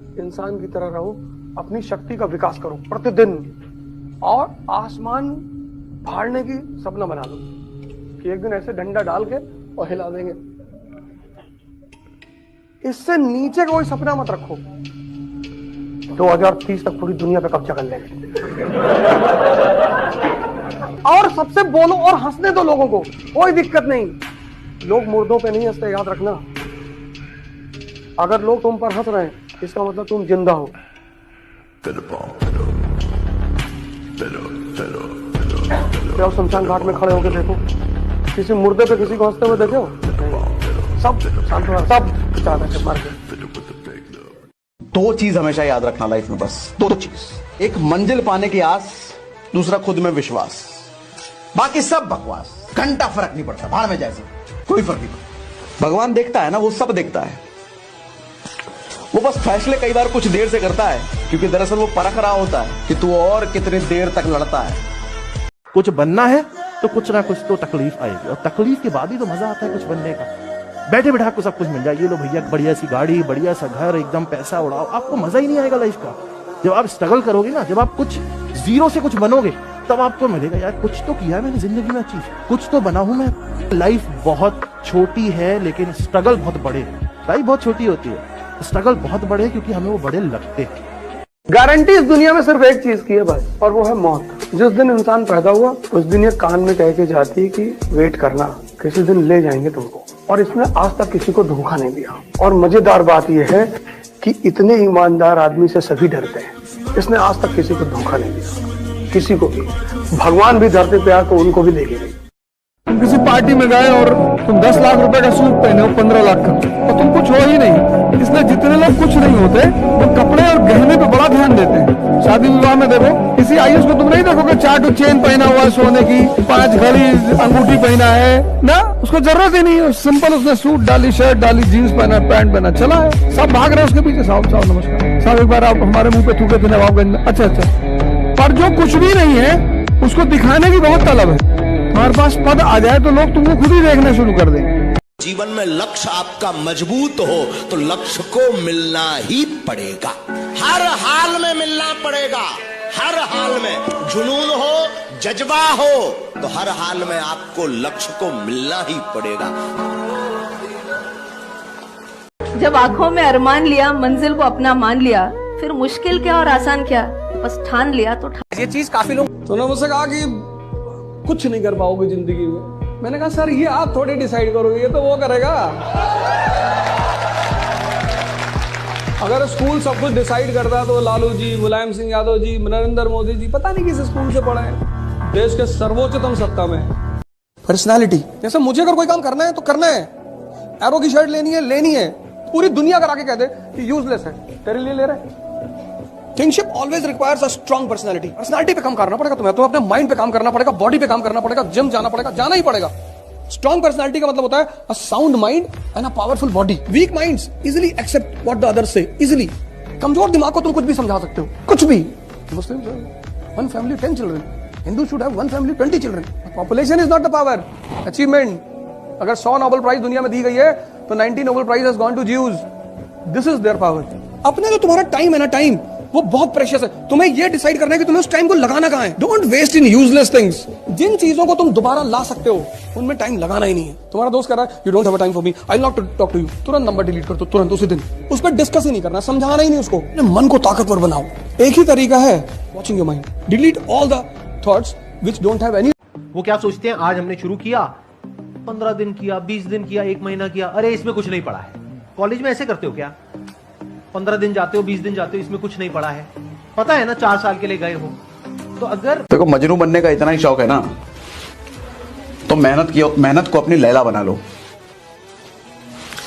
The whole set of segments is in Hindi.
इंसान की तरह रहो, अपनी शक्ति का विकास करो प्रतिदिन, और आसमान फाड़ने की सपना बना लो कि एक दिन ऐसे डंडा डाल के और हिला देंगे। इससे नीचे कोई सपना मत रखो। 2030 तक पूरी दुनिया पे कब्जा कर लेंगे। और सबसे बोलो और हंसने दो लोगों को, कोई दिक्कत नहीं। लोग मुर्दों पे नहीं हंसते, याद रखना। अगर लोग तुम पर हंस रहे हैं इसका मतलब तुम जिंदा हो। क्या शमशान घाट में खड़े होकर देखो, किसी मुर्दे पे किसी को हंसते हुए देखे हो? सब शांत हो, सब मर गए। दो चीज हमेशा याद रखना लाइफ में, बस दो चीज। एक मंजिल पाने की आस, दूसरा खुद में विश्वास। बाकी सब बकवास, घंटा फर्क नहीं पड़ता, भाड़ में जैसे कोई फर्क नहीं पड़ता। भगवान देखता है ना, वो सब देखता है। वो बस फैसले कई बार कुछ देर से करता है, क्योंकि दरअसल वो परख रहा होता है कि तू और कितनी देर तक लड़ता है। कुछ बनना है तो कुछ ना कुछ तो तकलीफ आएगी, और तकलीफ के बाद ही तो मजा आता है कुछ बनने का। बैठे बैठा आपको सब कुछ मिल जाए, ये लो भैया बढ़िया सी गाड़ी, बढ़िया सा घर, एकदम पैसा उड़ाओ, आपको मजा ही नहीं आएगा लाइफ का। जब आप स्ट्रगल करोगे ना, जब आप कुछ जीरो से कुछ बनोगे, तब आपको मिलेगा यार कुछ तो किया है मैंने जिंदगी में अचीव, कुछ तो बना हूं मैं। लाइफ बहुत छोटी है लेकिन स्ट्रगल बहुत बड़े हैं। लाइफ बहुत छोटी होती है, स्ट्रगल बहुत बड़े हैं क्योंकि हमें वो बड़े लगते हैं। गारंटी इस दुनिया में सिर्फ एक चीज की है बस, और वो है मौत। जिस दिन इंसान पैदा हुआ उस दिन ये कान में कह के जाती है कि वेट करना, किसी दिन ले जाएंगे तुमको। और इसने आज तक किसी को धोखा नहीं दिया। और मजेदार बात यह है कि इतने ईमानदार आदमी से सभी डरते हैं। इसने आज तक किसी को धोखा नहीं दिया, किसी को भी। भगवान भी धरती पे आए तो उनको भी देगी। तुम किसी पार्टी में गए और तुम 10 लाख रुपए का सूट पहने हो 15 लाख का, और तुम कुछ हो ही नहीं। इसलिए जितने लोग कुछ नहीं होते वो कपड़े और गहने पे बड़ा ध्यान देते हैं। शादी विवाह में देखो, किसी आयुष को तुम नहीं देखोगे 4 चेन पहना हुआ है सोने की, 5 घड़ी अंगूठी पहना है ना, उसको जरूरत ही नहीं है। सिंपल उसने सूट डाली, शर्ट डाली, जीन्स पहना, पैंट पहना, चला है। सब भाग रहे हैं उसके पीछे। साहब साहब नमस्कार साहब, एक बार आप हमारे मुंह पे थूके थे नवाबगंज में। अच्छा। पर जो कुछ भी नहीं है उसको दिखाने की बहुत तलब है। हमारे पास पद आ जाए तो लोग तुमको खुद ही देखना शुरू कर देंगे। जीवन में लक्ष्य आपका मजबूत हो तो लक्ष्य को मिलना ही पड़ेगा, हर हाल में मिलना पड़ेगा। हर हाल में जुनून हो, जज्बा हो, तो हर हाल में आपको लक्ष्य को मिलना ही पड़ेगा। जब आंखों में अरमान लिया, मंजिल को अपना मान लिया, फिर मुश्किल क्या और आसान क्या, बस ठान लिया तो ठान। ये चीज काफी लोग उन्होंने मुझसे कहा कि कुछ नहीं कर पाओगे जिंदगी में। मैंने कहा सर ये आप थोड़ी डिसाइड करोगे, ये तो वो करेगा। अगर स्कूल सब कुछ डिसाइड करता तो लालू जी, मुलायम सिंह यादव जी, नरेंद्र मोदी जी पता नहीं किस स्कूल से पढ़े हैं, देश के सर्वोच्चतम सत्ता में। पर्सनालिटी, जैसे मुझे अगर कोई काम करना है तो करना है। एरो की शर्ट लेनी है, पूरी दुनिया करा के कह दे कि यूजलेस है, तेरे लिए ले रहे। Kingship always requires a strong personality. Personality पे काम करना पड़ेगा तुम्हें, तो अपने माइंड पे काम करना पड़ेगा, बॉडी पे काम करना पड़ेगा, जिम जाना पड़ेगा, जाना ही पड़ेगा। स्ट्रांग पर्सनालिटी का मतलब होता है a sound mind and a powerful body. Weak minds easily accept what the others say, easily. कमजोर दिमाग को तुम कुछ भी समझा सकते हो, कुछ भी। मुस्लिम 1 family 10 children, Hindu should have 1 family 20 children. Population is not the power, achievement. अगर 100 नोबेल प्राइज दुनिया में दी गई है तो 90 Nobel prize has gone to Jews. This is their power. अपने जो तुम्हारा टाइम है ना, टाइम वो बहुत प्रेशियस है। तुम्हें ये डिसाइड करना है कि तुम्हें उस टाइम को लगाना कहां है। Don't waste in useless things. जिन चीजों को तुम दोबारा ला सकते हो उनमें टाइम लगाना ही नहीं है। तुम्हारा दोस्त कह रहा है you don't have a time for me, I will not talk to you, तुरंत नंबर डिलीट कर दो, तुरंत उसी दिन। उस पर डिस्कस ही नहीं करना, समझाना ही नहीं उसको। मन को ताकतवर बनाओ। एक ही तरीका है, watching your mind. Delete all the thoughts which don't have any. वो क्या सोचते हैं, आज हमने शुरू किया, 15 दिन किया, 20 दिन किया, 1 महीना किया, अरे इसमें कुछ नहीं पड़ा है। कॉलेज में ऐसे करते हो क्या? 15 दिन जाते हो, 20 दिन जाते हो, इसमें कुछ नहीं पड़ा है। पता है ना 4 साल के लिए गए हो। तो अगर देखो मजनू बनने का इतना ही शौक है ना, तो मेहनत को अपनी लैला बना लो।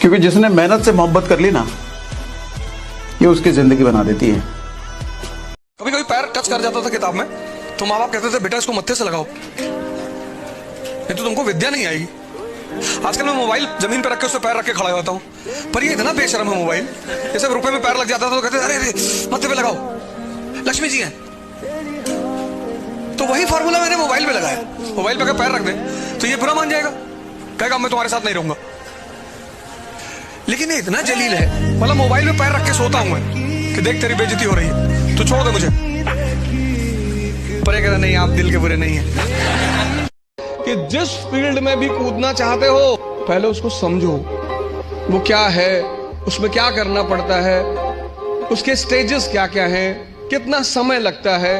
क्योंकि जिसने मेहनत से मोहब्बत कर ली ना, ये उसकी जिंदगी बना देती है। कभी कभी पैर टच कर जाता था किताब में, तो माँ बाप कहते थे बेटा इसको मत्थे से लगाओ, नहीं तो तुमको विद्या नहीं आएगी। आजकल मैं मोबाइल जमीन पर रख के उस पर पैर रख के खड़ा होता हूँ, पर ये इतना बेशर्म है मोबाइल। जैसे रुपए में पैर लग जाता था तो कहते अरे मत्थे पे लगाओ, लक्ष्मी जी हैं। तो वही फार्मूला मैंने मोबाइल पे लगाया। मोबाइल पे अगर पैर रख दे तो ये बुरा मान जाएगा, कहेगा मैं तुम्हारे साथ नहीं रहूंगा। लेकिन ये इतना जलील है, मतलब मोबाइल पे पैर रख के सोता हूं मैं, कि देख तेरी बेइज्जती हो रही है, तू छोड़ दे मुझे। पर ये कह रहा नहीं, आप दिल के बुरे नहीं हैं। कि जिस फील्ड में भी कूदना चाहते हो पहले उसको समझो, वो क्या है, उसमें क्या करना पड़ता है, उसके स्टेजेस क्या क्या हैं, कितना समय लगता है।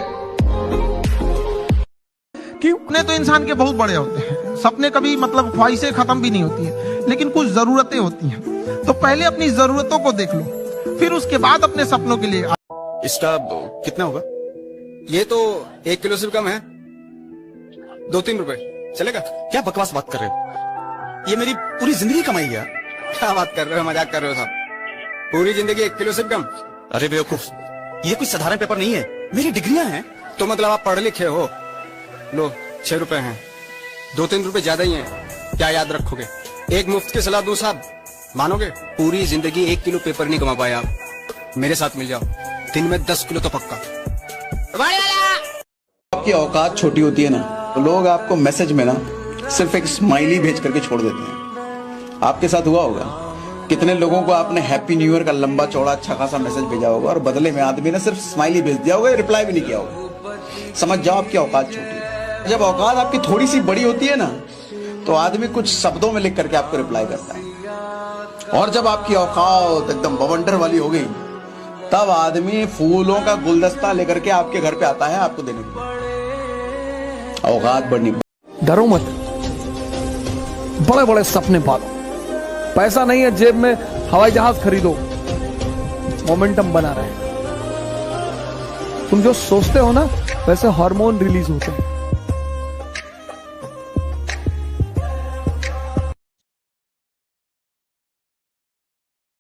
कि सपने तो इंसान के बहुत बड़े होते हैं, सपने कभी मतलब ख्वाहिशें खत्म भी नहीं होती है, लेकिन कुछ जरूरतें होती हैं। तो पहले अपनी जरूरतों को देख लो, फिर उसके बाद अपने सपनों के लिए। इसका कितना होगा? ये तो 1 किलो से कम है, 2-3 रुपए चलेगा? क्या बकवास बात कर रहे हो? ये मेरी पूरी जिंदगी कमाई है। क्या बात कर रहे हो, मजाक कर रहे हो साहब? पूरी जिंदगी 1 किलो से भी कम? अरे बेवकूफ, ये कोई साधारण पेपर नहीं है, मेरी डिग्रियां हैं। तो मतलब आप पढ़े लिखे हो? लो 6 रुपए हैं, 2-3 रुपए ज्यादा ही हैं, क्या याद रखोगे? एक मुफ्त की सलाह दूं साहब, मानोगे? पूरी जिंदगी 1 किलो पेपर नहीं कमा पाए आप, मेरे साथ मिल जाओ, दिन में 10 किलो तो पक्का। आपकी औकात छोटी होती है ना, तो लोग आपको मैसेज में ना सिर्फ एक स्माइली भेज करके छोड़ देते हैं। आपके साथ हुआ होगा, कितने लोगों को आपने हैप्पी न्यू ईयर का लंबा चौड़ा अच्छा खासा मैसेज भेजा होगा और बदले में आदमी ने सिर्फ स्माइली भेज दिया होगा, रिप्लाई भी नहीं किया होगा। समझ जाओ आपकी औकात छोटी है। जब औकात आपकी थोड़ी सी बड़ी होती है ना, तो आदमी कुछ शब्दों में लिख करके आपको रिप्लाई करता है। और जब आपकी औकात एकदम बवंडर वाली हो गई, तब आदमी फूलों का गुलदस्ता लेकर के आपके घर पे आता है आपको देने के लिए। औकात बढ़नी। डरो मत, बड़े बड़े सपने पालो। पैसा नहीं है जेब में, हवाई जहाज खरीदो, मोमेंटम बना रहे। तुम जो सोचते हो ना, वैसे हार्मोन रिलीज होते हैं।